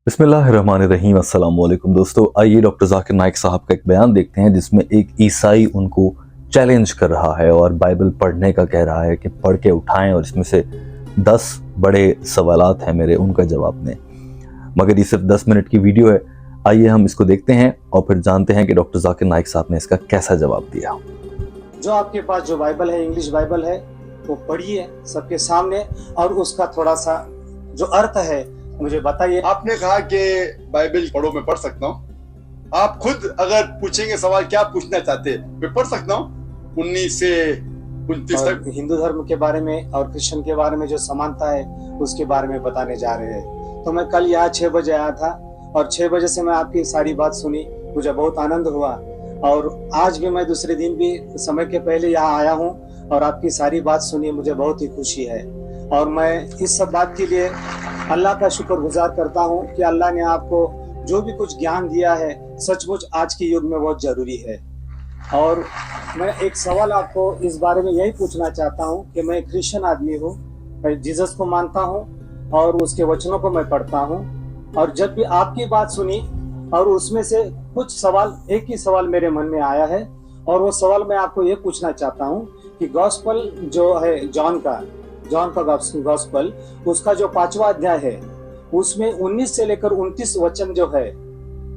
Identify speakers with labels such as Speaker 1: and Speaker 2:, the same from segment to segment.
Speaker 1: बिस्मिल्लाहिर्रहमानिर्रहीम। अस्सलाम वालेकुम दोस्तों, आइए डॉक्टर जाकिर नाइक साहब का एक बयान देखते हैं जिसमें एक ईसाई उनको चैलेंज कर रहा है और बाइबल पढ़ने का कह रहा है कि पढ़ के उठाएं और इसमें से 10 बड़े सवालात हैं मेरे, उनका जवाब दें। मगर ये सिर्फ 10 मिनट की वीडियो है। आइए हम इसको देखते हैं और फिर जानते हैं कि डॉक्टर जाकिर नाइक साहब ने इसका कैसा जवाब दिया।
Speaker 2: जो आपके पास जो बाइबल है, इंग्लिश बाइबल है, वो पढ़िए सबके सामने और उसका थोड़ा सा जो अर्थ है मुझे बताइए।
Speaker 3: आपने कहा कि बाइबल पढ़ो, मैं पढ़ सकता हूँ। आप खुद अगर पूछेंगे सवाल क्या पूछना चाहते हैं, मैं पढ़ सकता हूँ 19 से 29 तक।
Speaker 2: हिंदू धर्म के बारे में और क्रिश्चियन के बारे में जो समानता है उसके बारे में बताने जा रहे हैं। तो मैं कल यहाँ 6 बजे आया था और 6 बजे से मैं आपकी सारी बात सुनी, मुझे बहुत आनंद हुआ। और आज भी मैं दूसरे दिन भी समय के पहले यहाँ आया हूँ और आपकी सारी बात सुनी, मुझे बहुत ही खुशी है। और मैं इस सब बात के लिए अल्लाह का शुक्रगुजार करता हूँ कि अल्लाह ने आपको जो भी कुछ ज्ञान दिया है सचमुच आज के युग में बहुत जरूरी है। और मैं एक सवाल आपको इस बारे में यही पूछना चाहता हूँ कि मैं क्रिश्चियन आदमी हूँ, मैं जीसस को मानता हूँ और उसके वचनों को मैं पढ़ता हूँ। और जब भी आपकी बात सुनी और उसमें से कुछ सवाल, एक ही सवाल मेरे मन में आया है और वो सवाल मैं आपको ये पूछना चाहता हूँ कि गॉस्पल जो है जॉन का गॉस्पल, उसका जो 5वां अध्याय है उसमें 19 से लेकर 29 वचन जो है,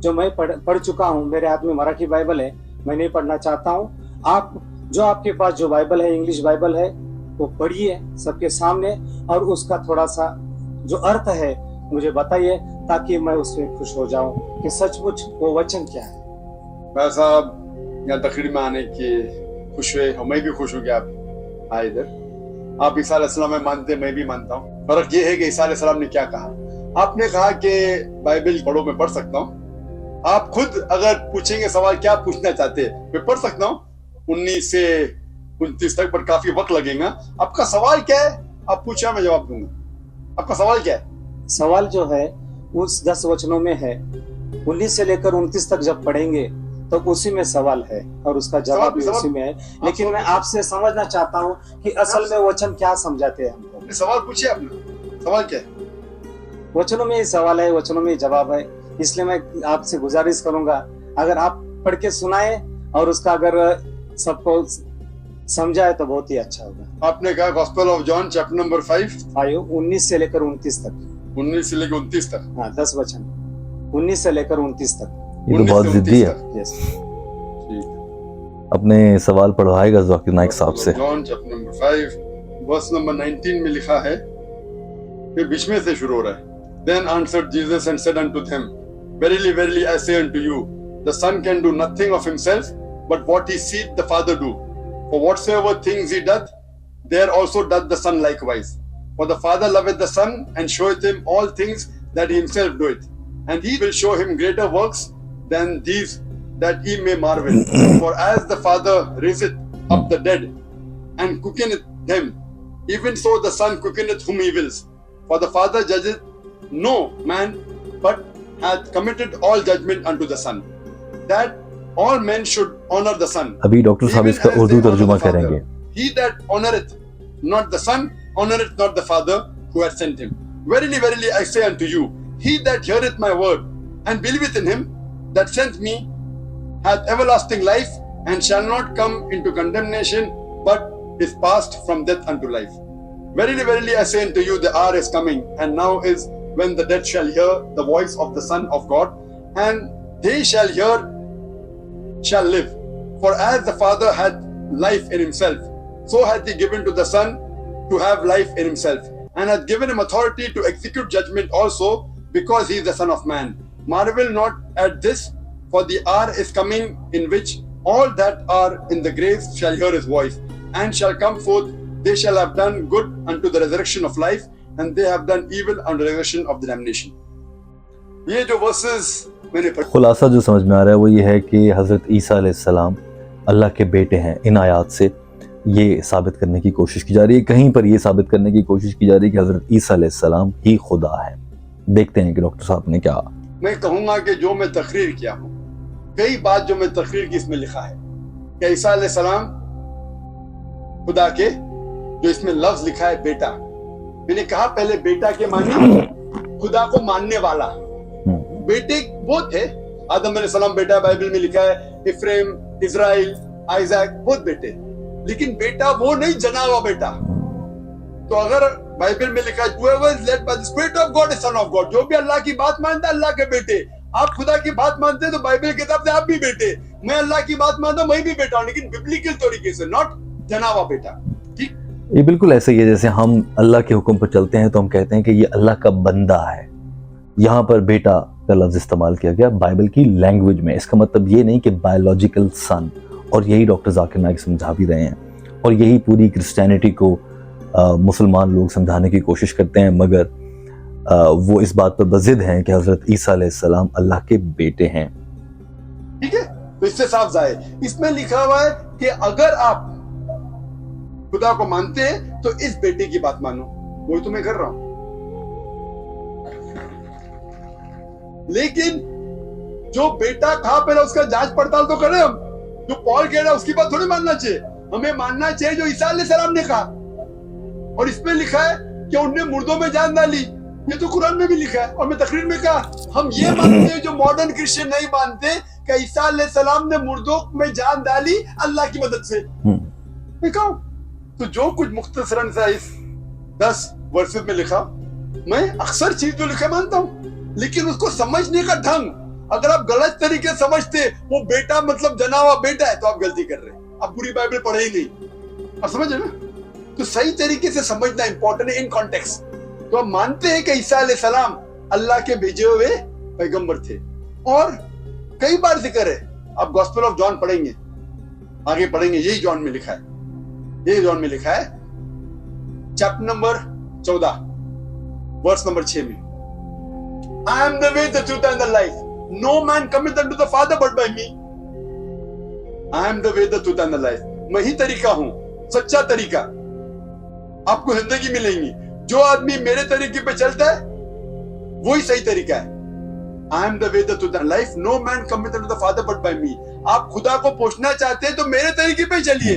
Speaker 2: जो मैं पढ़ चुका हूँ। मेरे हाथ में मराठी बाइबल है, मैं नहीं पढ़ना चाहता हूँ। आप जो आपके पास जो बाइबल है, इंग्लिश बाइबल है, वो पढ़िए सबके सामने और उसका थोड़ा सा जो अर्थ है मुझे बताइए ताकि मैं उसमें खुश हो जाऊं कि सचमुच वो वचन क्या है।
Speaker 3: मैं साहब यहाँ तकरीर में आने की खुश हुए, मैं भी खुश हूँ कि आप आए इधर। आप ईसा अलैहिस्सलाम में मानते, मैं भी मानता हूँ। फर्क ये है कि ईसा अलैहिस्सलाम ने क्या कहा। आपने कहा कि बाइबल पढ़ो, मैं पढ़ सकता हूँ। आप खुद अगर पूछेंगे सवाल क्या पूछना चाहते हैं, मैं पढ़ सकता हूँ 19 से 29 तक, पर काफी वक्त लगेगा। आपका सवाल क्या है आप पूछा, मैं जवाब दूंगा। आपका सवाल क्या है?
Speaker 2: सवाल जो है उस 10 वचनों में है, 19 से लेकर 29 तक जब पढ़ेंगे तो उसी में सवाल है और उसका जवाब भी उसी में है। लेकिन मैं आपसे समझना चाहता हूँ कि असल में वचन क्या समझाते हैं हमको।
Speaker 3: सवाल पूछिए आपने, सवाल क्या है?
Speaker 2: वचनों में ही सवाल है, वचनों में ही जवाब है। इसलिए मैं आपसे गुजारिश करूंगा अगर आप पढ़ के सुनाए और उसका अगर सबको समझाए तो बहुत ही अच्छा होगा।
Speaker 3: आपने कहा gospel of John chapter number 5
Speaker 2: 19 से लेकर 29 तक।
Speaker 3: 19 से लेकर 29 तक,
Speaker 2: हाँ 10 वचन, 19 से लेकर 29 तक।
Speaker 1: ये तो बहुत जिद्दी है। अपने सवाल पढ़वाएगा जाकिर नाइक साहब से।
Speaker 3: John chapter number 5 verse number 19 में लिखा है, फिर बीच में से शुरू हो रहा है। Then answered Jesus and said unto them, Verily, verily, I say unto you, the Son can do nothing of himself, but what he seeth the Father do. For whatsoever things he doth, there also doth the Son likewise. For the Father loveth the Son, and showeth him all things that he himself doeth. And he will show him greater works than these, that ye may marvel. For as the Father raiseth up the dead, and quickeneth them, even so the Son quickeneth whom he wills. For the Father judgeth no man, but hath committed all judgment unto the Son, that all men should honor the Son.
Speaker 1: अभी doctor साहब इसका उर्दू तर्जुमा करेंगे।
Speaker 3: He that honoreth not the Son honoreth not the Father who hath sent him. Verily, verily, I say unto you, he that heareth my word and believeth in him that sent me hath everlasting life, and shall not come into condemnation, but is passed from death unto life. Verily, verily, I say unto you, the hour is coming, and now is, when the dead shall hear the voice of the Son of God, and they shall live. For as the Father hath life in himself, so hath he given to the Son to have life in himself, and hath given him authority to execute judgment also, because he is the Son of Man. Marvel not at this, for the hour is coming in which all that are in the graves shall hear his voice, and shall come forth. They shall have done good unto the resurrection of life, and they have done evil unto the resurrection of the damnation. ये जो versus मैंने पढ़े,
Speaker 1: खुलासा जो समझ में आ रहा है वो ये है कि हज़रत ईसा अलैहिस्सलाम अल्लाह के बेटे हैं। इन आयात से ये साबित करने की कोशिश की जा रही है, कहीं पर ये साबित करने की कोशिश की जा रही है कि हज़रत ईसा अलैहिस्सलाम ही खुदा है। देखते हैं कि डॉक्टर साहब ने क्या।
Speaker 3: मैं कहूँगा कि जो मैं तकरीर किया हूँ, कई बात जो मैं तकरीर की इसमें लिखा है कि ईसा अलैहिस्सलाम खुदा के, जो इसमें लफ्ज लिखा है बेटा, मैंने कहा पहले बेटा के माने खुदा को मानने वाला, बेटे बहुत थे, आदम अलैहिस्सलाम बेटा बाइबल में लिखा है, इफ्रेम, इज़राइल, आइजैक, बहुत बेटे, लेकिन बेटा वो नहीं, जना हुआ बेटा। तो अगर बाइबल में लिखा है whoever is led by the spirit of God is son of God, जो भी अल्लाह की बात मानता है अल्लाह के बेटे। आप खुदा की बात मानते हैं तो बाइबल की किताब से आप भी बेटे, मैं अल्लाह की बात मानता हूं, मैं भी बेटा हूं, लेकिन बिब्लिकल तरीके से, नॉट जना हुआ बेटा। ठीक,
Speaker 1: ये बिल्कुल ऐसा ही है जैसे हम अल्लाह के हुक्म पर चलते हैं तो हम कहते हैं कि ये अल्लाह का बंदा है। यहाँ पर बेटा का लफ्ज इस्तेमाल किया गया बाइबल की लैंग्वेज में। इसका मतलब ये नहीं कि बायोलॉजिकल सन, और यही डॉक्टर जाकिर नाइक समझा भी रहे हैं, और यही पूरी क्रिश्चियनिटी को मुसलमान लोग समझाने की कोशिश करते हैं, मगर वो इस बात पर बजिद हैं कि हजरत ईसा अलैहिस्सलाम अल्लाह के बेटे हैं।
Speaker 3: ठीक है, तो इससे साफ जाहिर, इसमें लिखा हुआ है कि अगर आप खुदा को मानते हैं तो इस बेटे की बात मानो, वही तो मैं कर रहा हूं। लेकिन जो बेटा कहा पहले उसका जांच पड़ताल तो करें हम। जो पॉल कह रहा है उसकी बात थोड़ी मानना चाहिए, हमें मानना चाहिए जो ईसा अलैहिस्सलाम ने कहा। और इसमें लिखा है कि उनने मुर्दों में जान डाली, ये तो कुरान में भी लिखा है, और मैं तकरीर में कहा हम ये मानते हैं जो मॉडर्न क्रिश्चियन नहीं मानते कि ईसा अलैहिस्सलाम ने मुर्दों में जान डाली अल्लाह की मदद से। मैं कहूं तो जो कुछ मुख्तसरन सा इस 10 वर्सेस में लिखा, मैं अक्सर चीज जो लिखा मानता हूं, लेकिन उसको समझने का ढंग, अगर आप गलत तरीके से समझते वो बेटा मतलब जना हुआ बेटा है तो आप गलती कर रहे हैं, आप पूरी बाइबल पढ़े ही नहीं। आप समझे ना? तो सही तरीके से समझना इंपॉर्टेंट है इन कॉन्टेक्स्ट। तो हम मानते हैं कि ईसा अलैहिस्सलाम अल्लाह के भेजे हुए पैगंबर थे, और कई बार जिक्र है, आप गॉस्पेल ऑफ जॉन पढ़ेंगे, आगे पढ़ेंगे, यही जॉन में लिखा है, यही जॉन में लिखा है, चैप्टर नंबर 14 वर्स नंबर 6 में, I am the way, the truth and the life. No man cometh unto the Father but by me. I am the way, the truth and the life. मैं ही तरीका हूं, सच्चा तरीका। आपको जिंदगी मिलेगी। जो आदमी मेरे तरीके पे चलता है वही सही तरीका है। I am the way, the truth and life. No man cometh unto the Father but by me. आप खुदा को पहुंचना चाहते हैं तो मेरे तरीके पे चलिए।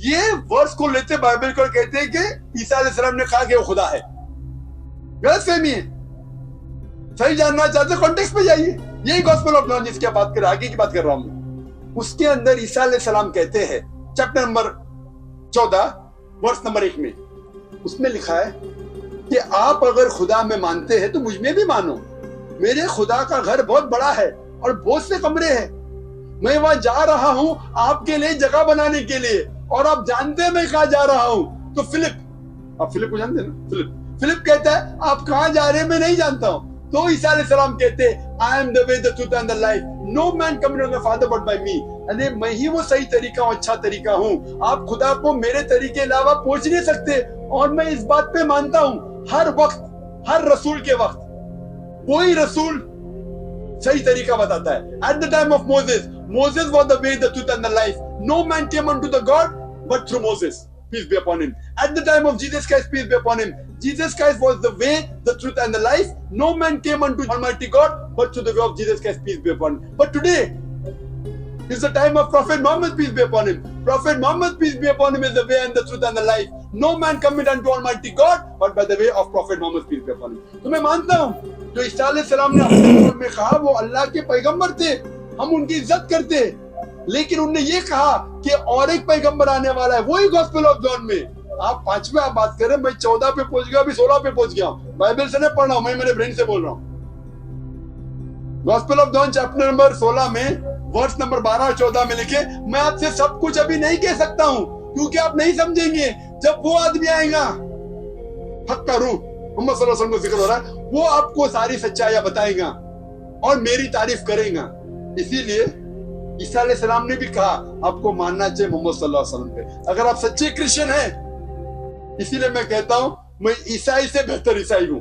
Speaker 3: ये वर्स को लेते बाइबल को कहते हैं कि ईसा अलैहिस्सलाम ने कहा कि वो खुदा है। गलतफहमी है। सही जानना चाहते कॉन्टेक्स्ट पे जाइए, यही गॉस्पेल ऑफ जॉन जिसकी बात कर रहा, आगे की बात कर रहा हूं, उसके अंदर ईसा अलैहिस्सलाम कहते हैं चैप्टर नंबर 14 वर्स नंबर 1 में, उसमें लिखा है कि आप अगर खुदा में मानते हैं तो मुझ में भी मानो। मेरे खुदा का घर बहुत बड़ा है और बहुत से कमरे हैं, मैं वहां जा रहा हूं आपके लिए जगह बनाने के लिए, और आप जानते हैं मैं कहां जा रहा हूं। तो फिलिप, आप फिलिप को जानते हैं ना? फिलिप कहता है आप कहां जा रहे हैं मैं नहीं जानता हूं। तो ईसा अलैहिस्सलाम कहते हैं I am the way, the truth and the life, no man coming to the father but by me. अरे मैं ही वो सही तरीका हूं, अच्छा तरीका हूं। आप खुदा को मेरे तरीके अलावा पहुंच नहीं सकते, और मैं इस बात पे मानता हूं हर वक्त, हर रसूल के वक्त कोई रसूल सही तरीका बताता है। At the time of Moses, Moses was the way, the truth and the life, no man came unto the God but through Moses, peace be upon him. At the time of Jesus Christ, peace be upon him, Jesus Christ was the way, the truth and the life. No man came unto Almighty God but through the way of Jesus Christ, peace be upon him. But today is the time of Prophet Muhammad, peace be upon him. Prophet Muhammad, peace be upon him, is the way and the truth and the life. No man cometh unto Almighty God but by the way of Prophet Muhammad, peace be upon him. तो मैं मानता हूँ जो ईसा अलैहिस्सलाम ने अपने कौल में कहा वो अल्लाह के पैगंबर थे, हम उनकी इज्जत करते हैं, लेकिन उनने ये कहा कि और एक पैगंबर आने वाला है, वही गॉस्पेल ऑफ जॉन में। आप 5 में आप बात करें, मैं 14 पे पहुंच गया, अभी 16 पे पहुंच गया हूं, बाइबल से नहीं पढ़ रहा हूं, मैं मेरे ब्रेन से बोल रहा हूं। Gospel of John chapter number 16 में वर्स नंबर 12 और 14 में लिखे, मैं आपसे सब कुछ अभी नहीं कह सकता हूं क्योंकि आप नहीं समझेंगे। जब वो आदमी आएगा, हक का रूह मोहम्मद सल्लल्लाहु अलैहि वसल्लम को जिक्र हो रहा है, वो आपको सारी सच्चाइयां बताएगा और मेरी तारीफ करेगा। इसीलिए ईसा अलैहिस्सलाम ने भी कहा आपको मानना चाहिए मोहम्मद सल्लल्लाहु अलैहि वसल्लम पे, अगर आप सच्चे क्रिश्चियन हैं। इसीलिए मैं कहता हूं मैं ईसाई से बेहतर ईसाई हूं,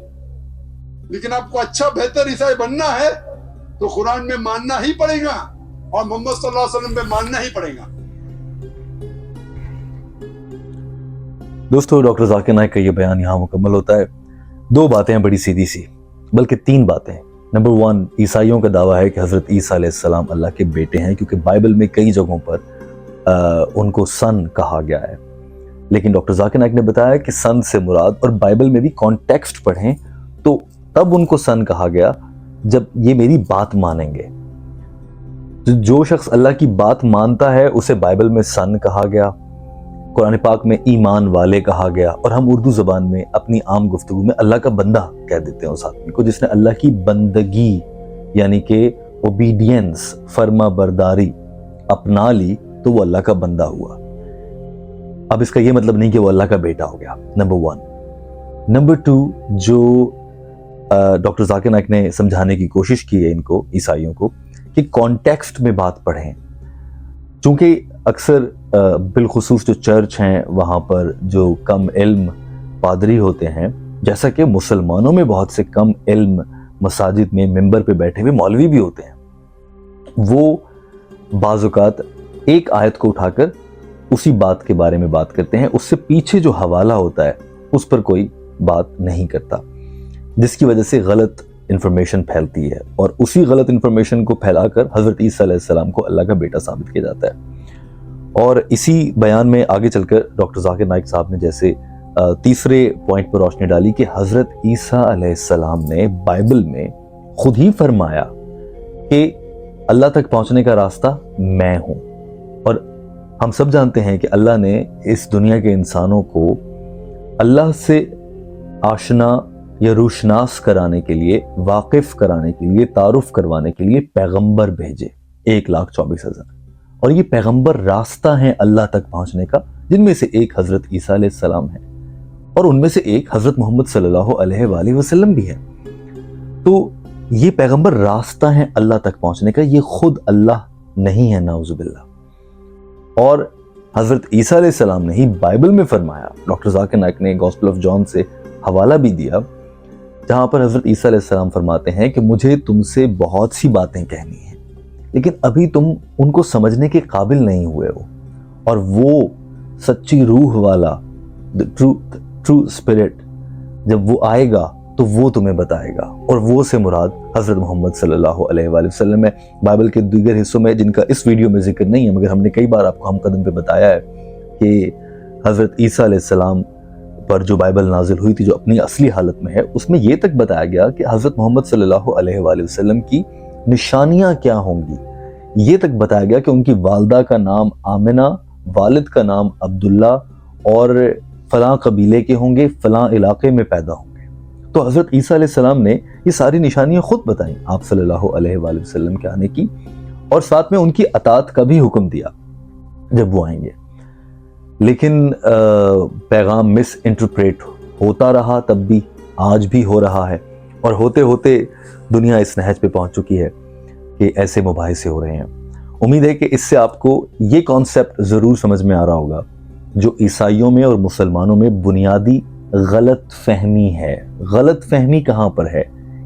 Speaker 3: लेकिन आपको अच्छा बेहतर ईसाई बनना है तो कुरान में मानना ही पड़ेगा और मोहम्मद सल्लल्लाहु अलैहि वसल्लम पे मानना ही पड़ेगा।
Speaker 1: दोस्तों, डॉक्टर जाकिर नाइक का ये बयान यहाँ मुकम्मल होता है। 2 बातें हैं बड़ी सीधी सी, बल्कि 3 बातें। नंबर 1, ईसाइयों का दावा है कि हज़रत ईसा अलैहिस्सलाम अल्लाह के बेटे हैं, क्योंकि बाइबल में कई जगहों पर उनको सन कहा गया है। लेकिन डॉक्टर जाकिर नाइक ने बताया कि सन से मुराद, और बाइबल में भी कॉन्टेक्स्ट पढ़ें तो तब उनको सन कहा गया जब ये मेरी बात मानेंगे। जो शख्स अल्लाह की बात मानता है उसे बाइबल में सन कहा गया, कुरान पाक में ईमान वाले कहा गया, और हम उर्दू ज़बान में अपनी आम गुफ्तगू में अल्लाह का बंदा कह देते हैं उस आदमी को जिसने अल्लाह की बंदगी यानी कि ओबीडियंस, फर्मा बरदारी अपना ली, तो वो अल्लाह का बंदा हुआ। अब इसका ये मतलब नहीं कि वो अल्लाह का बेटा हो गया, नंबर 1। नंबर 2, जो डॉक्टर जाकिर नाइक ने समझाने की कोशिश की है इनको, ईसाइयों को, कि कॉन्टेक्स्ट में बात पढ़ें। चूंकि अक्सर बिलखुसूस जो चर्च हैं वहाँ पर जो कम इल्म पादरी होते हैं, जैसा कि मुसलमानों में बहुत से कम इल्म मसाजिद में मिंबर पे बैठे हुए मौलवी भी होते हैं, वो बाज़-औक़ात एक आयत को उठाकर उसी बात के बारे में बात करते हैं, उससे पीछे जो हवाला होता है उस पर कोई बात नहीं करता, जिसकी वजह से गलत इंफॉर्मेशन फैलती है, और उसी गलत इंफॉर्मेशन को फैलाकर हज़रत ईसा अलैहिस्सलाम को अल्लाह का बेटा साबित किया जाता है। और इसी बयान में आगे चलकर डॉक्टर जाकिर नाइक साहब ने जैसे तीसरे पॉइंट पर रोशनी डाली कि हज़रत ईसा अलैहिस्सलाम ने बाइबल में खुद ही फरमाया कि अल्लाह तक पहुंचने का रास्ता मैं हूं, और हम सब जानते हैं कि अल्लाह ने इस दुनिया के इंसानों को अल्लाह से आशना या रूशनास कराने के लिए, वाकिफ कराने के लिए, तारुफ करवाने के लिए पैगंबर भेजे 1,24,000, और ये पैगंबर रास्ता है अल्लाह तक पहुंचने का, जिनमें से एक हजरत ईसा अलैहिस्सलाम है और उनमें से एक हजरत मोहम्मद सल्लल्लाहु अलैहि वसल्लम भी है। तो ये पैगंबर रास्ता है अल्लाह तक पहुंचने का, ये खुद अल्लाह नहीं है, नाउजुबिल्लाह। और हजरत ईसा अलैहिस्सलाम ने ही बाइबल में फरमाया, डॉक्टर जाकिर नाइक ने गॉस्पेल ऑफ जॉन से हवाला भी दिया, जहां पर हजरत ईसा अलैहिस्सलाम फरमाते हैं कि मुझे तुमसे बहुत सी बातें कहनी है, लेकिन अभी तुम उनको समझने के काबिल नहीं हुए हो, और वो सच्ची रूह वाला, ट्रू स्पिरिट, जब वो आएगा तो वो तुम्हें बताएगा। और वो से मुराद हजरत मोहम्मद सल्लल्लाहु अलैहि वसल्लम है। बाइबल के दीगर हिस्सों में, जिनका इस वीडियो में जिक्र नहीं है, मगर हमने कई बार आपको हम कदम पे बताया है कि हजरत ईसा अलैहिस्सलाम पर जो बाइबल नाजिल हुई थी, जो अपनी असली हालत में है, उसमें यह तक बताया गया कि हजरत मोहम्मद सल्लल्लाहु अलैहि वसल्लम की निशानियां क्या होंगी। ये तक बताया गया कि उनकी वालदा का नाम आमिना, वालिद का नाम अब्दुल्ला, और फलां कबीले के होंगे, फलां इलाके में पैदा होंगे। तो हजरत ईसा अलैहिस्सलाम ने ये सारी निशानियां खुद बताई आप सल्लल्लाहु अलैहि वसल्लम के आने की, और साथ में उनकी अतात का भी हुक्म दिया जब वो आएंगे। लेकिन पैगाम मिस इंटरप्रेट होता रहा, तब भी, आज भी हो रहा है, और होते होते दुनिया इस नहज पे पहुंच चुकी है कि ऐसे मुबाहिसे हो रहे हैं। उम्मीद है कि इससे आपको ये कॉन्सेप्ट ज़रूर समझ में आ रहा होगा जो ईसाइयों में और मुसलमानों में बुनियादी गलत फहमी है। गलत फहमी कहाँ पर है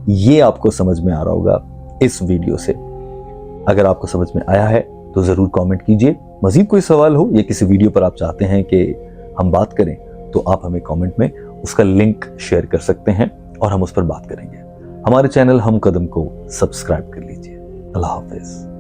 Speaker 1: ये आपको समझ में आ रहा होगा इस वीडियो से। अगर आपको समझ में आया है तो ज़रूर कमेंट कीजिए। मज़ीद कोई सवाल हो या किसी वीडियो पर आप चाहते हैं कि हम बात करें, तो आप हमें कमेंट में उसका लिंक शेयर कर सकते हैं और हम उस पर बात करेंगे। हमारे चैनल हम कदम को सब्सक्राइब कर लीजिए। अल्लाह हाफ़िज़।